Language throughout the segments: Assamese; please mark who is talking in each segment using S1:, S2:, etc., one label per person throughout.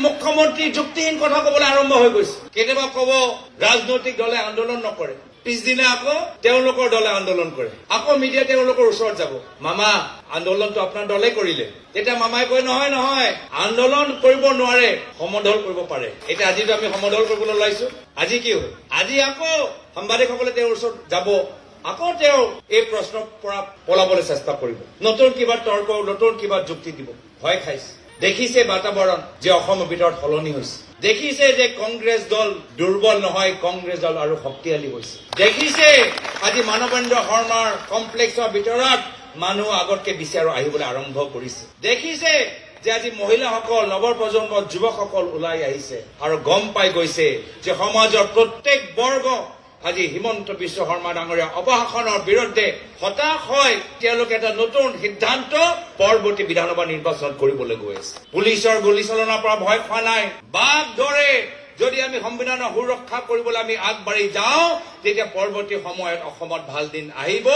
S1: মুখ্যমন্ত্ৰী যুক্তিহীন কথা কবলৈ আৰম্ভ হৈ গৈছে। কেতিয়াবা কব ৰাজনৈতিক দলে আন্দোলন নকৰে, পিছদিনা আকৌ তেওঁলোকৰ দলে আন্দোলন কৰে, আকৌ মিডিয়া তেওঁলোকৰ ওচৰত যাব, মামা আন্দোলনটো আপোনাৰ দলে কৰিলে। তেতিয়া মামাই কয় নহয় নহয়, আন্দোলন কৰিব নোৱাৰে, সমদল কৰিব পাৰে। এতিয়া আজিতো আমি সমদল কৰিবলৈ ওলাইছো। আজি কি হ'ল? আজি আকৌ সাংবাদিকসকলে তেওঁৰ ওচৰত যাব, আকৌ তেওঁ এই প্ৰশ্নৰ পৰা পলাবলৈ চেষ্টা কৰিব, নতুন কিবা তৰ্ক, নতুন কিবা যুক্তি দিব। ভয় খাইছে। দেখিছে বাতাবৰণ যে অসমৰ ভিতৰত সলনি হৈছে। দেখিছে যে কংগ্ৰেছ দল দুৰ্বল নহয়, কংগ্ৰেছ দল আৰু শক্তিশালী হৈছে। দেখিছে আজি মানৱেন্দ্ৰ শৰ্মাৰ কমপ্লেক্সৰ ভিতৰত মানুহ আগতকে বেছি আৰু আহিবলৈ আৰম্ভ কৰিছে। দেখিছে যে আজি মহিলাসকল, নৱপ্ৰজন্মৰ যুৱকসকল ওলাই আহিছে আৰু গম পাই গৈছে যে সমাজৰ প্ৰত্যেক বৰ্গ আজি হিমন্ত বিশ্ব শৰ্মা ডাঙৰীয়া অপশাসনৰ বিৰুদ্ধে হতাশ হয়। তেওঁলোকে এটা নতুন সিদ্ধান্ত পৰৱৰ্তী বিধানসভা নিৰ্বাচনত কৰিবলৈ গৈ আছে। পুলিচৰ গুলীচালনাৰ পৰা ভয় খোৱা নাই। বাঘ দৰে যদি আমি সংবিধানৰ সুৰক্ষা কৰিবলৈ আমি আগবাঢ়ি যাওঁ, তেতিয়া পৰৱৰ্তী সময়ত অসমত ভাল দিন আহিব।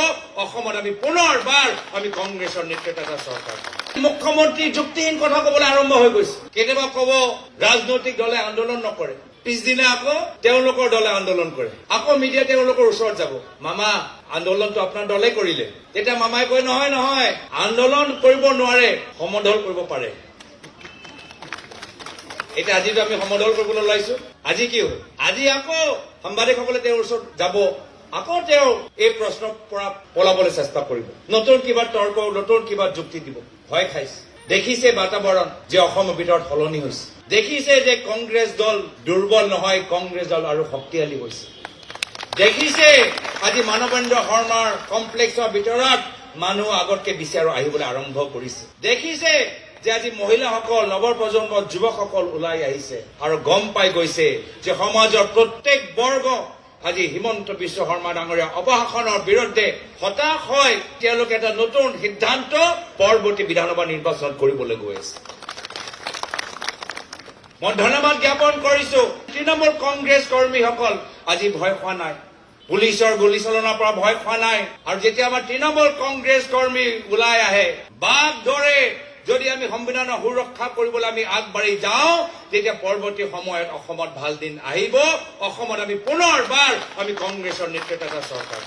S1: অসমত আমি পুনৰবাৰ আমি কংগ্ৰেছৰ নেতৃত্বত এটা চৰকাৰ। মুখ্যমন্ত্ৰী যুক্তিহীন কথা কবলৈ আৰম্ভ হৈ গৈছে। কেতিয়াবা কব ৰাজনৈতিক দলে আন্দোলন নকৰে, পিছদিনা আকৌ তেওঁলোকৰ দলে আন্দোলন কৰে, আকৌ মিডিয়া তেওঁলোকৰ ওচৰত যাব, মামা আন্দোলনটো আপোনাৰ দলে কৰিলে। তেতিয়া মামাই কয় নহয় নহয়, আন্দোলন কৰিব নোৱাৰে, সমদল কৰিব পাৰে। এতিয়া আজিতো আমি সমদল কৰিবলৈ ওলাইছো। আজি কি হ'ল? আজি আকৌ সাংবাদিকসকলে তেওঁৰ ওচৰত যাব, আকৌ তেওঁ এই প্ৰশ্নৰ পৰা পলাবলৈ চেষ্টা কৰিব, নতুন কিবা তৰ্ক, নতুন কিবা যুক্তি দিব। ভয় খাইছে। দেখিছে বাতাবৰণ যে অসমৰ ভিতৰত সলনি হৈছে। দেখিছে যে কংগ্ৰেছ দল দুৰ্বল নহয়, কংগ্ৰেছ দল আৰু শক্তিশালী হৈছে। দেখিছে আজি মানৱেন্দ্ৰ শৰ্মাৰ কমপ্লেক্সৰ ভিতৰত মানুহ আগতকে বেছি আৰু আহিবলৈ আৰম্ভ কৰিছে। দেখিছে যে আজি মহিলাসকল, নৱপ্ৰজন্মৰ যুৱকসকল ওলাই আহিছে আৰু গম পাই গৈছে যে সমাজৰ প্ৰত্যেক বৰ্গ আজি হিমন্ত বিশ্ব শৰ্মা ডাঙৰীয়া অপশাসনৰ বিৰুদ্ধে হতাশ হয়। তেওঁলোকে এটা নতুন সিদ্ধান্ত পৰৱৰ্তী বিধানসভা নিৰ্বাচনত কৰিবলৈ গৈ আছে। মই ধন্যবাদ জ্ঞাপন কৰিছো তৃণমূল কংগ্ৰেছ কৰ্মীসকল। আজি ভয় খোৱা নাই, পুলিচৰ গুলীচালনাৰ পৰা ভয় খোৱা নাই। আৰু যেতিয়া আমাৰ তৃণমূল কংগ্ৰেছ কৰ্মী ওলাই আহে, বাঘ দৰে যদি আমি সংবিধানৰ সুৰক্ষা কৰিবলৈ আমি আগবাঢ়ি যাওঁ, তেতিয়া পৰৱৰ্তী সময়ত অসমত ভাল দিন আহিব। অসমত আমি পুনৰবাৰ আমি কংগ্ৰেছৰ নেতৃত্বত এটা চৰকাৰ।